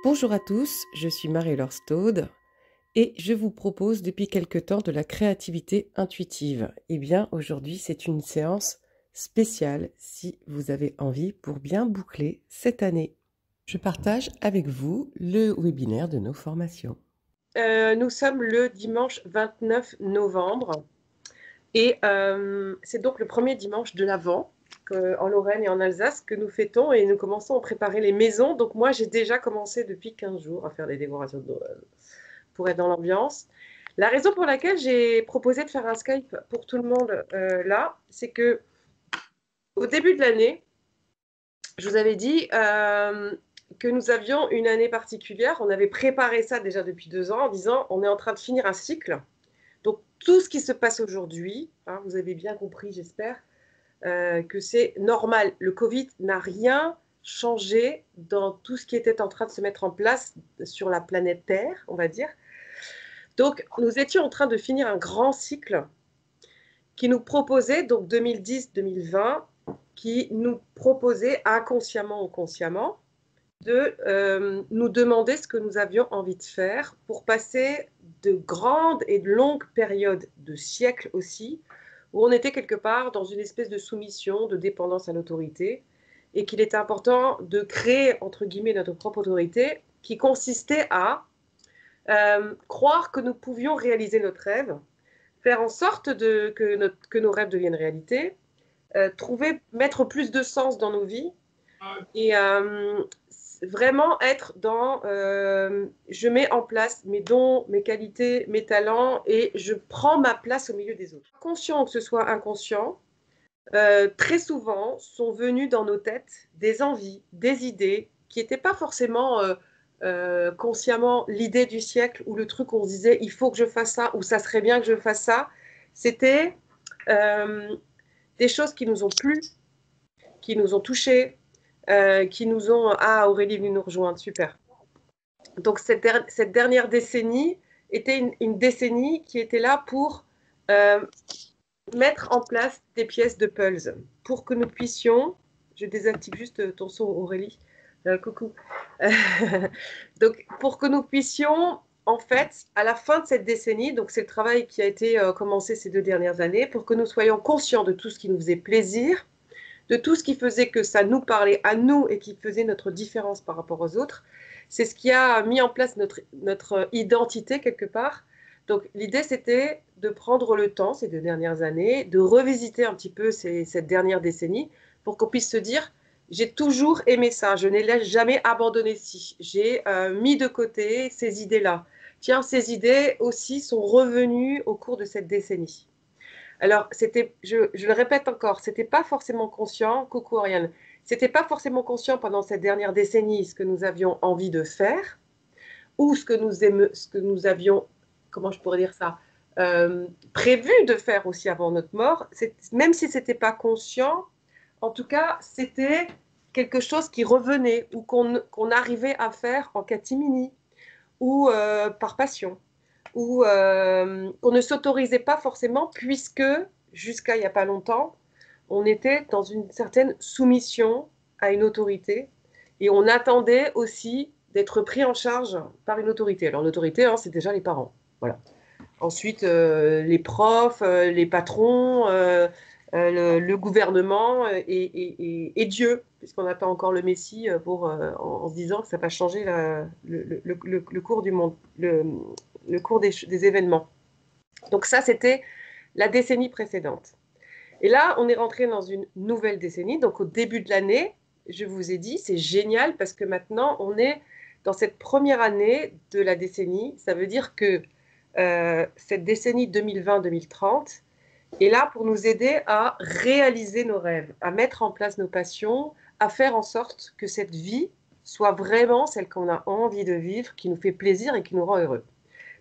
Bonjour à tous, je suis Marie-Laure Staude et je vous propose depuis quelque temps de la créativité intuitive. Eh bien, aujourd'hui, c'est une séance spéciale si vous avez envie pour bien boucler cette année. Je partage avec vous le webinaire de nos formations. Nous sommes le dimanche 29 novembre et c'est donc le premier dimanche de l'Avent en Lorraine et en Alsace que nous fêtons et nous commençons à préparer les maisons. Donc moi, j'ai déjà commencé depuis 15 jours à faire des décorations de Noël pour être dans l'ambiance. La raison pour laquelle j'ai proposé de faire un Skype pour tout le monde là, c'est que au début de l'année, je vous avais dit que nous avions une année particulière. On avait préparé ça déjà depuis 2 ans en disant on est en train de finir un cycle. Donc tout ce qui se passe aujourd'hui, hein, vous avez bien compris, j'espère, que c'est normal. Le Covid n'a rien changé dans tout ce qui était en train de se mettre en place sur la planète Terre, on va dire. Donc nous étions en train de finir un grand cycle qui nous proposait, donc 2010-2020, qui nous proposait inconsciemment ou consciemment de nous demander ce que nous avions envie de faire pour passer de grandes et de longues périodes de siècles aussi, où on était quelque part dans une espèce de soumission, de dépendance à l'autorité, et qu'il était important de créer, entre guillemets, notre propre autorité, qui consistait à croire que nous pouvions réaliser notre rêve, faire en sorte que nos rêves deviennent réalité, mettre plus de sens dans nos vies, et vraiment être dans je mets en place mes dons, mes qualités, mes talents et je prends ma place au milieu des autres. Conscient que ce soit inconscient, très souvent sont venus dans nos têtes des envies, des idées qui n'étaient pas forcément consciemment l'idée du siècle ou le truc où on se disait il faut que je fasse ça ou ça serait bien que je fasse ça. C'était des choses qui nous ont plu, qui nous ont touchés, qui nous ont... Ah, Aurélie est venue nous rejoindre, super. Donc cette dernière décennie était une décennie qui était là pour mettre en place des pièces de puzzle, pour que nous puissions... Je désactive juste ton son, Aurélie. Coucou. Donc, pour que nous puissions, en fait, à la fin de cette décennie, donc c'est le travail qui a été commencé ces 2 dernières années, pour que nous soyons conscients de tout ce qui nous faisait plaisir, de tout ce qui faisait que ça nous parlait à nous et qui faisait notre différence par rapport aux autres. C'est ce qui a mis en place notre identité quelque part. Donc l'idée, c'était de prendre le temps ces 2 dernières années, de revisiter un petit peu cette dernière décennie pour qu'on puisse se dire, j'ai toujours aimé ça, je n'ai jamais abandonné ci, j'ai mis de côté ces idées-là. Tiens, ces idées aussi sont revenues au cours de cette décennie. Alors, je le répète encore, c'était pas forcément conscient, coucou Ariane, c'était pas forcément conscient pendant cette dernière décennie ce que nous avions envie de faire ou ce que nous avions, comment je pourrais dire ça, prévu de faire aussi avant notre mort. Même si c'était pas conscient, en tout cas, c'était quelque chose qui revenait ou qu'on arrivait à faire en catimini ou par passion où on ne s'autorisait pas forcément puisque jusqu'à il n'y a pas longtemps, on était dans une certaine soumission à une autorité et on attendait aussi d'être pris en charge par une autorité. Alors l'autorité, hein, c'est déjà les parents. Voilà. Ensuite, les profs, les patrons, le gouvernement et Dieu, puisqu'on n'a pas encore le Messie en se disant que ça va changer le cours du monde, le cours des événements. Donc ça, c'était la décennie précédente. Et là, on est rentré dans une nouvelle décennie. Donc au début de l'année, je vous ai dit, c'est génial parce que maintenant, on est dans cette première année de la décennie. Ça veut dire que cette décennie 2020-2030 est là pour nous aider à réaliser nos rêves, à mettre en place nos passions, à faire en sorte que cette vie soit vraiment celle qu'on a envie de vivre, qui nous fait plaisir et qui nous rend heureux.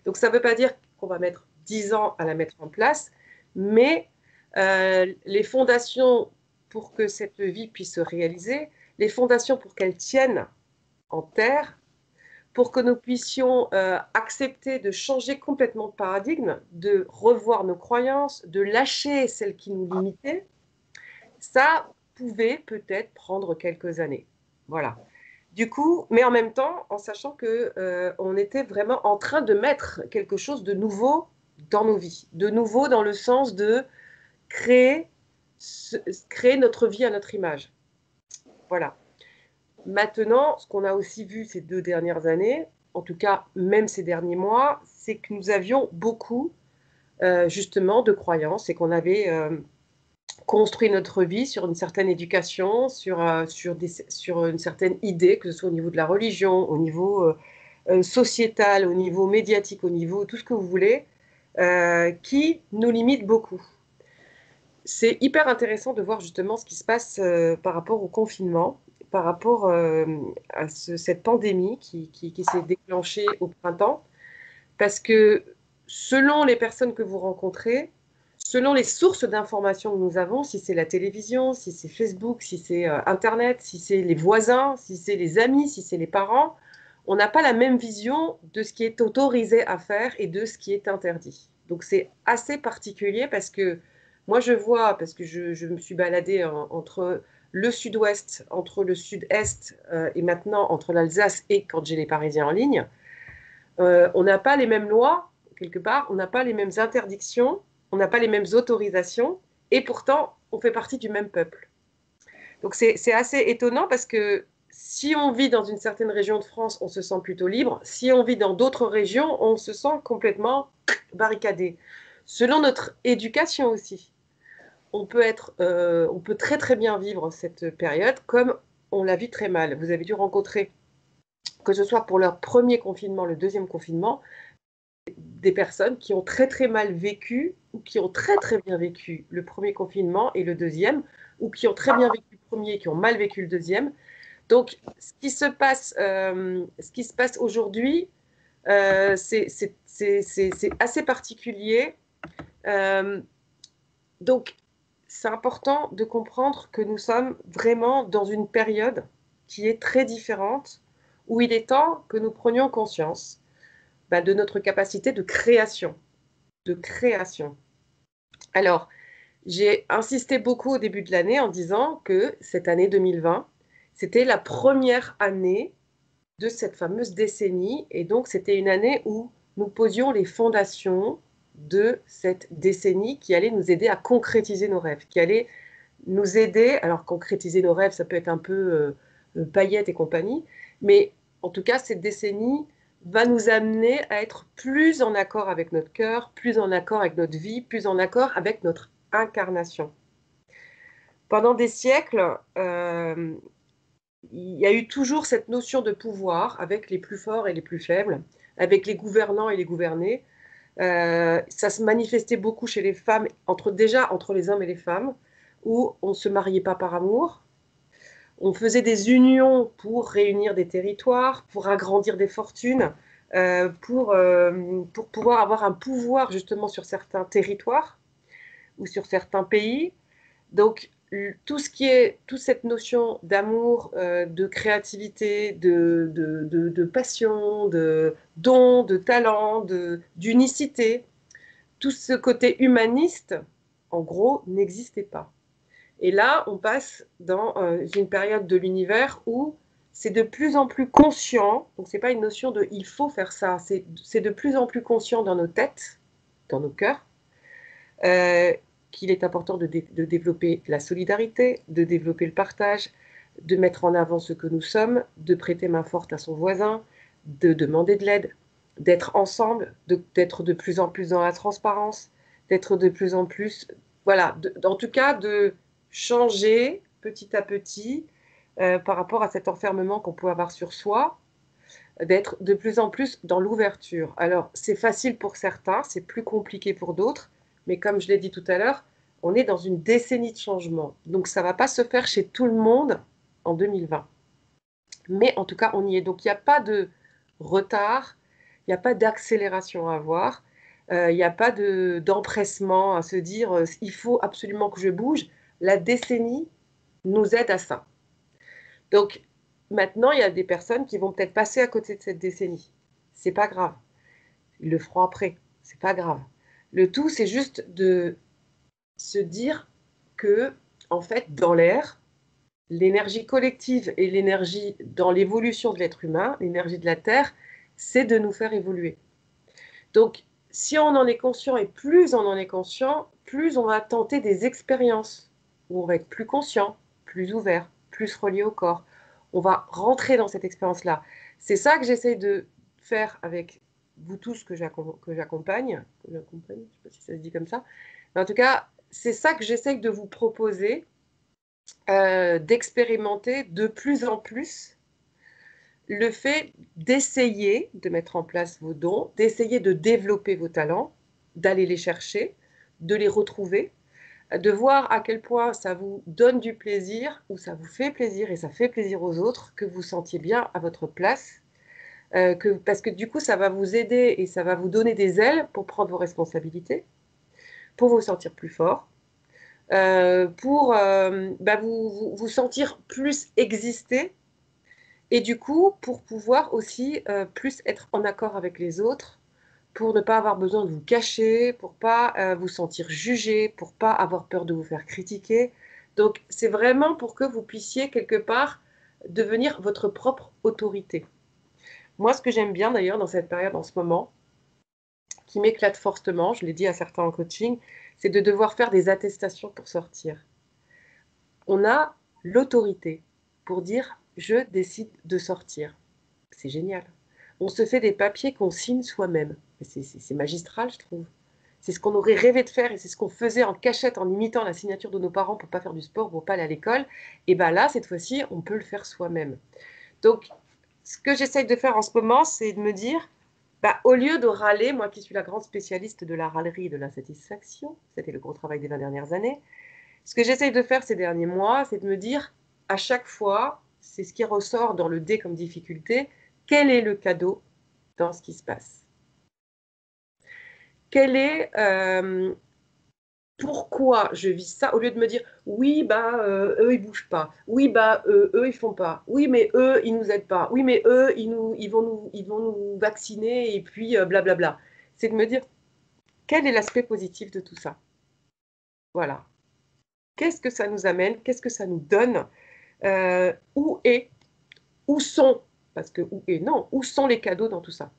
Donc ça ne veut pas dire qu'on va mettre 10 ans à la mettre en place, mais les fondations pour que cette vie puisse se réaliser, les fondations pour qu'elle tienne en terre, pour que nous puissions accepter de changer complètement de paradigme, de revoir nos croyances, de lâcher celles qui nous limitaient, ça pouvait peut-être prendre quelques années. Voilà. Du coup, mais en même temps, en sachant que on était vraiment en train de mettre quelque chose de nouveau dans nos vies, de nouveau dans le sens de créer, créer notre vie à notre image. Voilà. Maintenant, ce qu'on a aussi vu ces 2 dernières années, en tout cas même ces derniers mois, c'est que nous avions beaucoup justement de croyances et qu'on avait construit notre vie sur une certaine éducation, sur une certaine idée, que ce soit au niveau de la religion, au niveau sociétal, au niveau médiatique, au niveau tout ce que vous voulez, qui nous limite beaucoup. C'est hyper intéressant de voir justement ce qui se passe par rapport au confinement, par rapport à cette pandémie qui s'est déclenchée au printemps, parce que selon les personnes que vous rencontrez, selon les sources d'informations que nous avons, si c'est la télévision, si c'est Facebook, si c'est Internet, si c'est les voisins, si c'est les amis, si c'est les parents, on n'a pas la même vision de ce qui est autorisé à faire et de ce qui est interdit. Donc c'est assez particulier parce que moi je vois, parce que je me suis baladée entre le sud-ouest, entre le sud-est et maintenant entre l'Alsace et quand j'ai les Parisiens en ligne, on n'a pas les mêmes lois, quelque part, on n'a pas les mêmes interdictions, on n'a pas les mêmes autorisations, et pourtant, on fait partie du même peuple. Donc c'est assez étonnant parce que si on vit dans une certaine région de France, on se sent plutôt libre. Si on vit dans d'autres régions, on se sent complètement barricadé. Selon notre éducation aussi, on peut très très bien vivre cette période comme on la vit très mal. Vous avez dû rencontrer, que ce soit pour leur premier confinement, le deuxième confinement, des personnes qui ont très très mal vécu ou qui ont très très bien vécu le premier confinement et le deuxième, ou qui ont très bien vécu le premier et qui ont mal vécu le deuxième. Donc, ce qui se passe aujourd'hui, c'est assez particulier. Euh, donc, c'est important de comprendre que nous sommes vraiment dans une période qui est très différente, où il est temps que nous prenions conscience de notre capacité de création. De création. Alors, j'ai insisté beaucoup au début de l'année en disant que cette année 2020, c'était la première année de cette fameuse décennie. Et donc, c'était une année où nous posions les fondations de cette décennie qui allait nous aider à concrétiser nos rêves, qui allait nous aider. Alors, concrétiser nos rêves, ça peut être un peu paillettes et compagnie, mais en tout cas, cette décennie va nous amener à être plus en accord avec notre cœur, plus en accord avec notre vie, plus en accord avec notre incarnation. Pendant des siècles, il y a eu toujours cette notion de pouvoir avec les plus forts et les plus faibles, avec les gouvernants et les gouvernés. Ça se manifestait beaucoup chez les femmes, déjà entre les hommes et les femmes, où on ne se mariait pas par amour. On faisait des unions pour réunir des territoires, pour agrandir des fortunes, pour pouvoir avoir un pouvoir justement sur certains territoires ou sur certains pays. Donc, toute cette notion d'amour, de créativité, de passion, de don, de talent, d'unicité, tout ce côté humaniste, en gros, n'existait pas. Et là, on passe dans une période de l'univers où c'est de plus en plus conscient, donc ce n'est pas une notion de il faut faire ça, c'est de plus en plus conscient dans nos têtes, dans nos cœurs, euh, qu'il est important de développer la solidarité, de développer le partage, de mettre en avant ce que nous sommes, de prêter main forte à son voisin, de demander de l'aide, d'être ensemble, d'être de plus en plus dans la transparence, d'être de plus en plus, voilà, en tout cas de changer petit à petit par rapport à cet enfermement qu'on peut avoir sur soi, d'être de plus en plus dans l'ouverture. Alors, c'est facile pour certains, c'est plus compliqué pour d'autres, mais comme je l'ai dit tout à l'heure, on est dans une décennie de changement. Donc, ça ne va pas se faire chez tout le monde en 2020. Mais en tout cas, on y est. Donc, il n'y a pas de retard, il n'y a pas d'accélération à avoir, il n'y a pas d'empressement à se dire il faut absolument que je bouge. La décennie nous aide à ça. Donc, maintenant, il y a des personnes qui vont peut-être passer à côté de cette décennie. C'est pas grave. Ils le feront après. C'est pas grave. Le tout, c'est juste de se dire que, en fait, dans l'air, l'énergie collective et l'énergie dans l'évolution de l'être humain, l'énergie de la Terre, c'est de nous faire évoluer. Donc, si on en est conscient et plus on en est conscient, plus on va tenter des expériences où on va être plus conscient, plus ouvert, plus relié au corps. On va rentrer dans cette expérience-là. C'est ça que j'essaie de faire avec vous tous que j'accompagne. Je ne sais pas si ça se dit comme ça. Mais en tout cas, c'est ça que j'essaie de vous proposer, d'expérimenter de plus en plus le fait d'essayer de mettre en place vos dons, d'essayer de développer vos talents, d'aller les chercher, de les retrouver, de voir à quel point ça vous donne du plaisir ou ça vous fait plaisir et ça fait plaisir aux autres, que vous sentiez bien à votre place, parce que du coup, ça va vous aider et ça va vous donner des ailes pour prendre vos responsabilités, pour vous sentir plus fort, pour vous sentir plus exister et du coup, pour pouvoir aussi plus être en accord avec les autres, pour ne pas avoir besoin de vous cacher, pour pas vous sentir jugé, pour pas avoir peur de vous faire critiquer. Donc, c'est vraiment pour que vous puissiez quelque part devenir votre propre autorité. Moi, ce que j'aime bien d'ailleurs dans cette période en ce moment, qui m'éclate fortement, je l'ai dit à certains en coaching, c'est de devoir faire des attestations pour sortir. On a l'autorité pour dire je décide de sortir. C'est génial. On se fait des papiers qu'on signe soi-même. C'est magistral, je trouve. C'est ce qu'on aurait rêvé de faire et c'est ce qu'on faisait en cachette en imitant la signature de nos parents pour pas faire du sport, pour pas aller à l'école. Et bien là, cette fois-ci, on peut le faire soi-même. Donc, ce que j'essaye de faire en ce moment, c'est de me dire, bah, au lieu de râler, moi qui suis la grande spécialiste de la râlerie et de l'insatisfaction, c'était le gros travail des 20 dernières années, ce que j'essaye de faire ces derniers mois, c'est de me dire, à chaque fois, c'est ce qui ressort dans le dé comme difficulté, quel est le cadeau dans ce qui se passe? Quel est, pourquoi je vis ça, au lieu de me dire, oui, bah, eux, ils bougent pas. Oui, bah, eux, ils font pas. Oui, mais eux, ils nous aident pas. Oui, mais eux, ils vont nous vacciner et puis blablabla. C'est de me dire, quel est l'aspect positif de tout ça? Voilà. Qu'est-ce que ça nous amène? Qu'est-ce que ça nous donne? Où est Où sont, parce que où et non, où sont les cadeaux dans tout ça?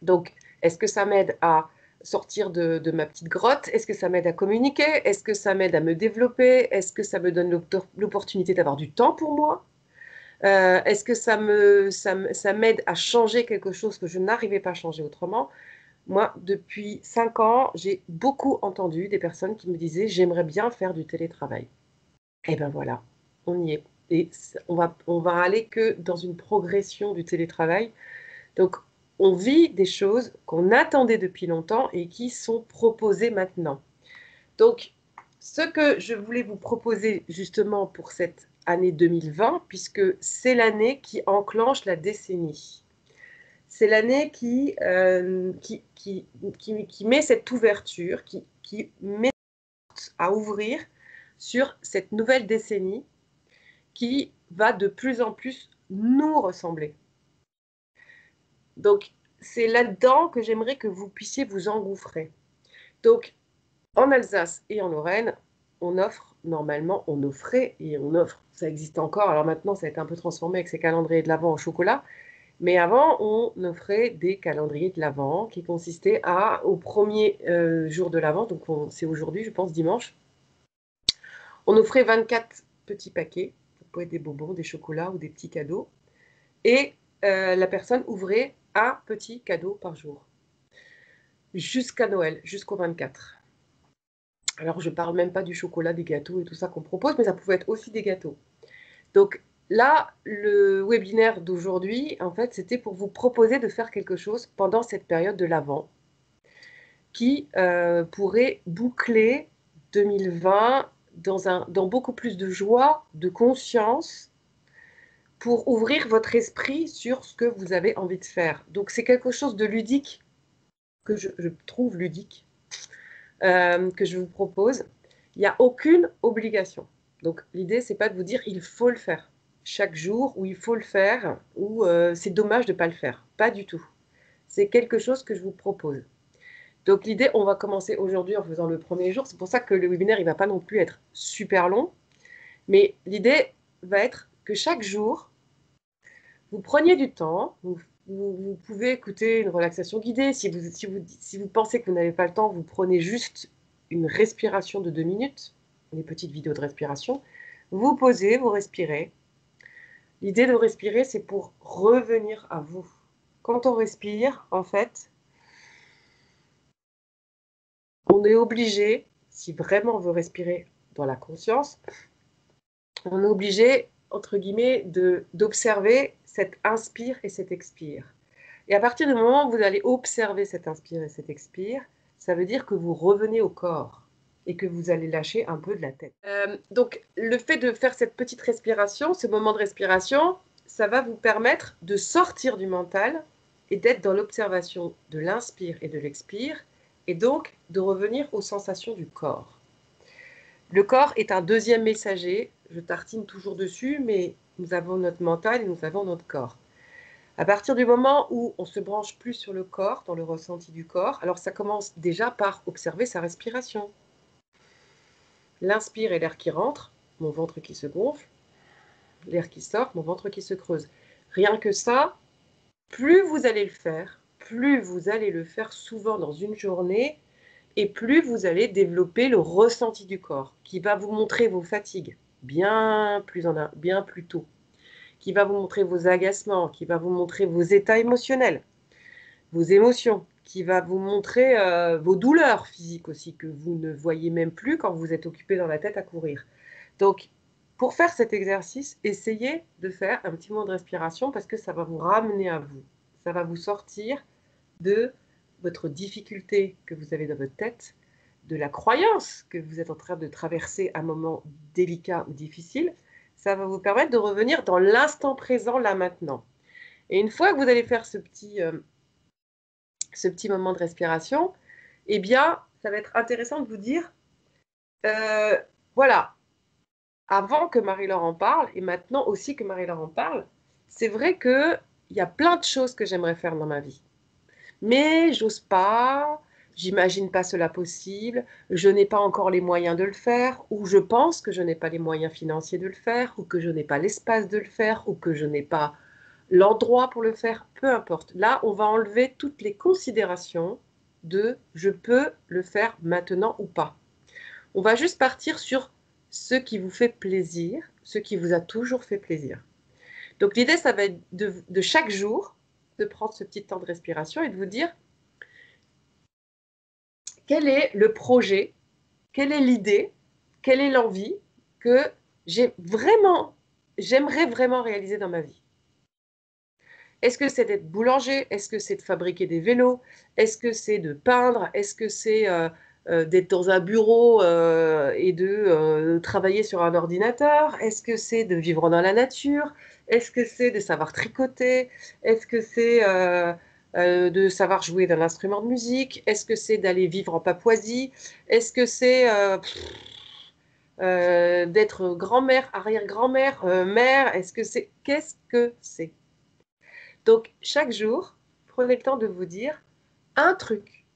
Donc, est-ce que ça m'aide à sortir de ma petite grotte? Est-ce que ça m'aide à communiquer? Est-ce que ça m'aide à me développer? Est-ce que ça me donne l'opportunité d'avoir du temps pour moi? Est-ce que ça m'aide à changer quelque chose que je n'arrivais pas à changer autrement? Moi, depuis 5 ans, j'ai beaucoup entendu des personnes qui me disaient, j'aimerais bien faire du télétravail. Et ben voilà, on y est. Et on va aller que dans une progression du télétravail. Donc, on vit des choses qu'on attendait depuis longtemps et qui sont proposées maintenant. Donc, ce que je voulais vous proposer justement pour cette année 2020, puisque c'est l'année qui enclenche la décennie. C'est l'année qui met cette ouverture, qui met à ouvrir sur cette nouvelle décennie qui va de plus en plus nous ressembler. Donc, c'est là-dedans que j'aimerais que vous puissiez vous engouffrer. Donc, en Alsace et en Lorraine, on offrait et on offre, ça existe encore, alors maintenant ça a été un peu transformé avec ces calendriers de l'Avent au chocolat, mais avant on offrait des calendriers de l'Avent qui consistaient au premier jour de l'Avent, donc c'est aujourd'hui, je pense, dimanche, on offrait 24 petits paquets, ça peut être des bonbons, des chocolats ou des petits cadeaux, et la personne ouvrait un petit cadeau par jour, jusqu'à Noël, jusqu'au 24. Alors, je ne parle même pas du chocolat, des gâteaux et tout ça qu'on propose, mais ça pouvait être aussi des gâteaux. Donc là, le webinaire d'aujourd'hui, en fait, c'était pour vous proposer de faire quelque chose pendant cette période de l'Avent qui pourrait boucler 2020 dans beaucoup plus de joie, de conscience, pour ouvrir votre esprit sur ce que vous avez envie de faire. Donc c'est quelque chose de ludique, que je trouve ludique, que je vous propose. Il n'y a aucune obligation. Donc l'idée, c'est pas de vous dire il faut le faire chaque jour, ou il faut le faire, ou c'est dommage de ne pas le faire. Pas du tout. C'est quelque chose que je vous propose. Donc l'idée, on va commencer aujourd'hui en faisant le premier jour. C'est pour ça que le webinaire, il ne va pas non plus être super long. Mais l'idée va être que chaque jour, vous preniez du temps, vous pouvez écouter une relaxation guidée. Si vous pensez que vous n'avez pas le temps, vous prenez juste une respiration de 2 minutes, des petites vidéos de respiration. Vous posez, vous respirez. L'idée de respirer, c'est pour revenir à vous. Quand on respire, en fait, on est obligé, si vraiment on veut respirer dans la conscience, on est obligé, entre guillemets, d'observer cet inspire et cet expire. Et à partir du moment où vous allez observer cet inspire et cet expire, ça veut dire que vous revenez au corps et que vous allez lâcher un peu de la tête. Donc, le fait de faire cette petite respiration, ce moment de respiration, ça va vous permettre de sortir du mental et d'être dans l'observation de l'inspire et de l'expire, et donc de revenir aux sensations du corps. Le corps est un deuxième messager, je tartine toujours dessus, mais nous avons notre mental et nous avons notre corps. À partir du moment où on se branche plus sur le corps, dans le ressenti du corps, alors ça commence déjà par observer sa respiration. L'inspire est l'air qui rentre, mon ventre qui se gonfle, l'air qui sort, mon ventre qui se creuse. Rien que ça, plus vous allez le faire souvent dans une journée, et plus vous allez développer le ressenti du corps, qui va vous montrer vos fatigues bien plus tôt, qui va vous montrer vos agacements, qui va vous montrer vos états émotionnels, vos émotions, qui va vous montrer vos douleurs physiques aussi, que vous ne voyez même plus quand vous êtes occupé dans la tête à courir. Donc, pour faire cet exercice, essayez de faire un petit moment de respiration parce que ça va vous ramener à vous. Ça va vous sortir de votre difficulté que vous avez dans votre tête, de la croyance que vous êtes en train de traverser un moment délicat ou difficile. Ça va vous permettre de revenir dans l'instant présent, là maintenant. Et une fois que vous allez faire ce petit moment de respiration, eh bien, ça va être intéressant de vous dire, voilà, avant que Marie-Laure en parle, et maintenant aussi que Marie-Laure en parle, c'est vrai qu'il y a plein de choses que j'aimerais faire dans ma vie. Mais j'ose pas, j'imagine pas cela possible, je n'ai pas encore les moyens de le faire, ou je pense que je n'ai pas les moyens financiers de le faire, ou que je n'ai pas l'espace de le faire, ou que je n'ai pas l'endroit pour le faire, peu importe. Là, on va enlever toutes les considérations de je peux le faire maintenant ou pas. On va juste partir sur ce qui vous fait plaisir, ce qui vous a toujours fait plaisir. Donc l'idée, ça va être de chaque jour, de prendre ce petit temps de respiration et de vous dire quel est le projet, quelle est l'idée, quelle est l'envie que j'aimerais vraiment réaliser dans ma vie. Est-ce que c'est d'être boulanger? Est-ce que c'est de fabriquer des vélos? Est-ce que c'est de peindre? Est-ce que c'est d'être dans un bureau et de travailler sur un ordinateur? Est-ce que c'est de vivre dans la nature? Est-ce que c'est de savoir tricoter? Est-ce que c'est de savoir jouer d'un instrument de musique? Est-ce que c'est d'aller vivre en Papouasie? Est-ce que c'est d'être grand-mère, arrière-grand-mère, mère? Qu'est-ce que c'est? Donc, chaque jour, prenez le temps de vous dire un truc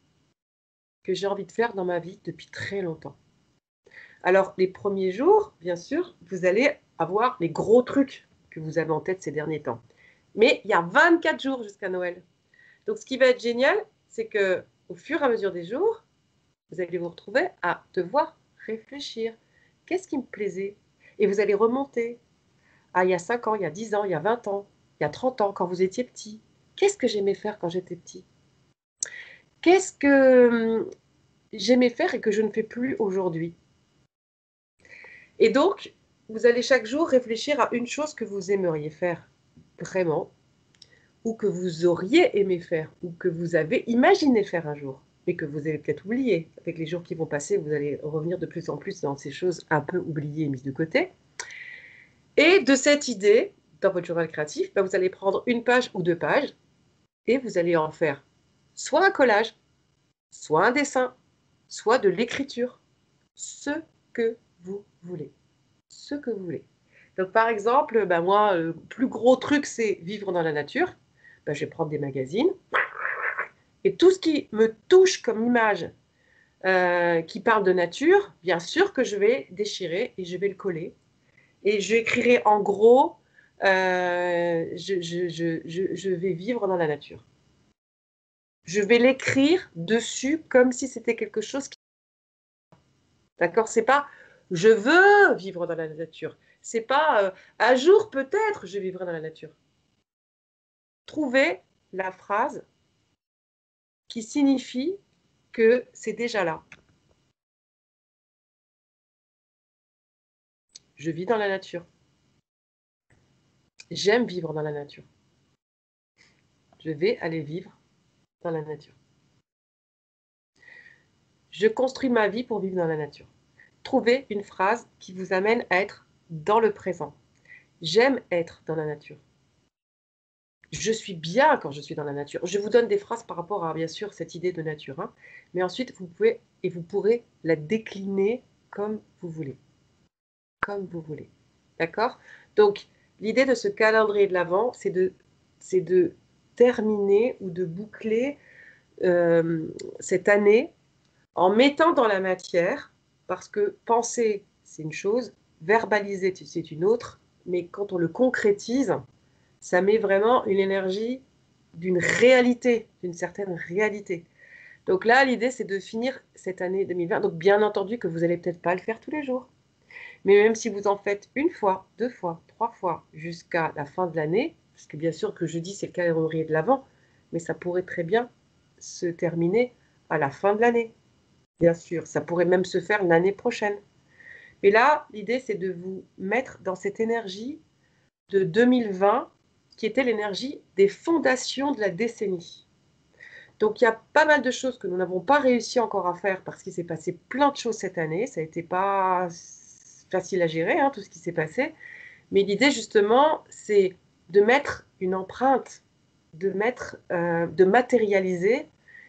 que j'ai envie de faire dans ma vie depuis très longtemps. Alors, les premiers jours, bien sûr, vous allez avoir les gros trucs que vous avez en tête ces derniers temps. Mais il y a 24 jours jusqu'à Noël. Donc, ce qui va être génial, c'est que au fur et à mesure des jours, vous allez vous retrouver à devoir réfléchir. Qu'est-ce qui me plaisait? Et vous allez remonter. Ah, il y a 5 ans, il y a 10 ans, il y a 20 ans, il y a 30 ans, quand vous étiez petit. Qu'est-ce que j'aimais faire quand j'étais petit? Qu'est-ce que j'aimais faire et que je ne fais plus aujourd'hui? Et donc, vous allez chaque jour réfléchir à une chose que vous aimeriez faire vraiment, ou que vous auriez aimé faire, ou que vous avez imaginé faire un jour, mais que vous avez peut-être oublié. Avec les jours qui vont passer, vous allez revenir de plus en plus dans ces choses un peu oubliées et mises de côté. Et de cette idée, dans votre journal créatif, vous allez prendre une page ou 2 pages, et vous allez en faire soit un collage, soit un dessin, soit de l'écriture, ce que vous voulez. Ce que vous voulez. Donc, par exemple, moi, le plus gros truc, c'est vivre dans la nature. Je vais prendre des magazines et tout ce qui me touche comme image qui parle de nature, bien sûr que je vais déchirer et je vais le coller. et j'écrirai en gros, je vais vivre dans la nature. Je vais l'écrire dessus comme si c'était quelque chose qui... D'accord? C'est pas je veux vivre dans la nature. C'est pas un jour peut-être je vivrai dans la nature. Trouvez la phrase qui signifie que c'est déjà là. Je vis dans la nature. J'aime vivre dans la nature. Je vais aller vivre dans la nature. Je construis ma vie pour vivre dans la nature. Trouvez une phrase qui vous amène à être dans le présent. J'aime être dans la nature. Je suis bien quand je suis dans la nature. Je vous donne des phrases par rapport à, bien sûr, cette idée de nature, hein. Mais ensuite, vous pouvez et vous pourrez la décliner comme vous voulez. Comme vous voulez. D'accord? Donc, l'idée de ce calendrier de l'Avent, c'est de terminer ou de boucler cette année en mettant dans la matière, parce que penser, c'est une chose, verbaliser, c'est une autre, mais quand on le concrétise, ça met vraiment une énergie d'une réalité, d'une certaine réalité. Donc là, l'idée, c'est de finir cette année 2020. Donc bien entendu que vous n'allez peut-être pas le faire tous les jours, mais même si vous en faites une fois, deux fois, trois fois, jusqu'à la fin de l'année, parce que bien sûr que je dis c'est le calendrier de l'Avent, mais ça pourrait très bien se terminer à la fin de l'année. Bien sûr, ça pourrait même se faire l'année prochaine. Mais là, l'idée, c'est de vous mettre dans cette énergie de 2020, qui était l'énergie des fondations de la décennie. Donc, il y a pas mal de choses que nous n'avons pas réussi encore à faire parce qu'il s'est passé plein de choses cette année. Ça n'a été pas facile à gérer, hein, tout ce qui s'est passé. Mais l'idée, justement, c'est de mettre une empreinte, de matérialiser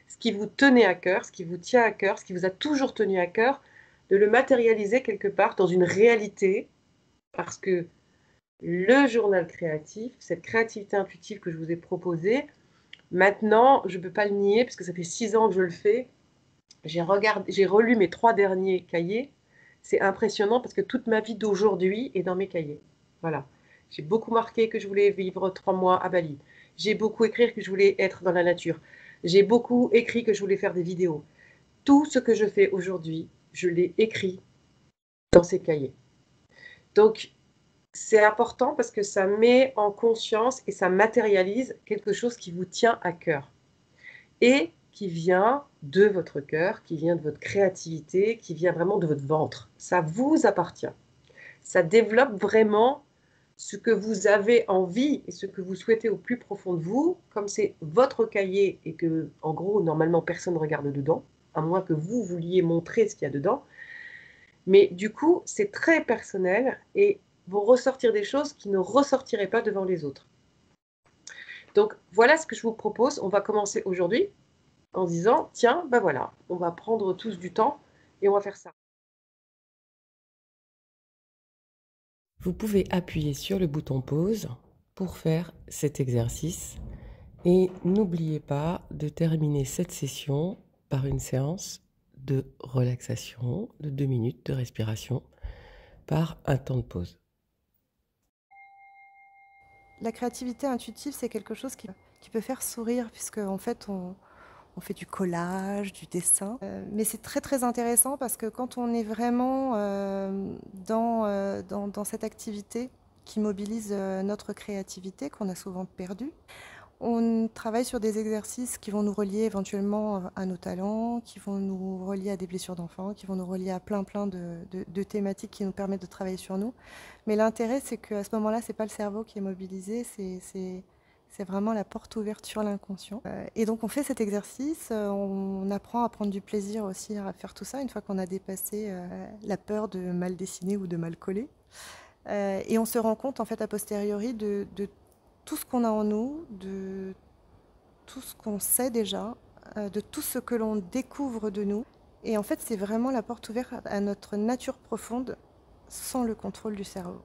ce qui vous tenait à cœur, ce qui vous tient à cœur, ce qui vous a toujours tenu à cœur, de le matérialiser quelque part dans une réalité, parce que le journal créatif, cette créativité intuitive que je vous ai proposée, maintenant, je ne peux pas le nier, parce que ça fait 6 ans que je le fais, j'ai relu mes 3 derniers cahiers, c'est impressionnant parce que toute ma vie d'aujourd'hui est dans mes cahiers. Voilà. J'ai beaucoup marqué que je voulais vivre 3 mois à Bali. J'ai beaucoup écrit que je voulais être dans la nature. J'ai beaucoup écrit que je voulais faire des vidéos. Tout ce que je fais aujourd'hui, je l'ai écrit dans ces cahiers. Donc, c'est important parce que ça met en conscience et ça matérialise quelque chose qui vous tient à cœur et qui vient de votre cœur, qui vient de votre créativité, qui vient vraiment de votre ventre. Ça vous appartient. Ça développe vraiment ce que vous avez envie et ce que vous souhaitez au plus profond de vous, comme c'est votre cahier et que, en gros, normalement, personne ne regarde dedans, à moins que vous vouliez montrer ce qu'il y a dedans. Mais du coup, c'est très personnel et vont ressortir des choses qui ne ressortiraient pas devant les autres. Donc, voilà ce que je vous propose. On va commencer aujourd'hui en disant, tiens, ben voilà, on va prendre tous du temps et on va faire ça. Vous pouvez appuyer sur le bouton pause pour faire cet exercice et n'oubliez pas de terminer cette session par une séance de relaxation de 2 minutes de respiration par un temps de pause. La créativité intuitive, c'est quelque chose qui peut faire sourire, puisque en fait, on fait du collage, du dessin. Mais c'est très très intéressant parce que quand on est vraiment dans cette activité qui mobilise notre créativité, qu'on a souvent perdue, on travaille sur des exercices qui vont nous relier éventuellement à nos talents, qui vont nous relier à des blessures d'enfants, qui vont nous relier à plein de thématiques qui nous permettent de travailler sur nous. Mais l'intérêt, c'est qu'à ce moment-là, c'est pas le cerveau qui est mobilisé, c'est vraiment la porte ouverte sur l'inconscient. Et donc on fait cet exercice, on apprend à prendre du plaisir aussi à faire tout ça une fois qu'on a dépassé la peur de mal dessiner ou de mal coller. Et on se rend compte en fait a posteriori de tout ce qu'on a en nous, de tout ce qu'on sait déjà, de tout ce que l'on découvre de nous. Et en fait, c'est vraiment la porte ouverte à notre nature profonde sans le contrôle du cerveau.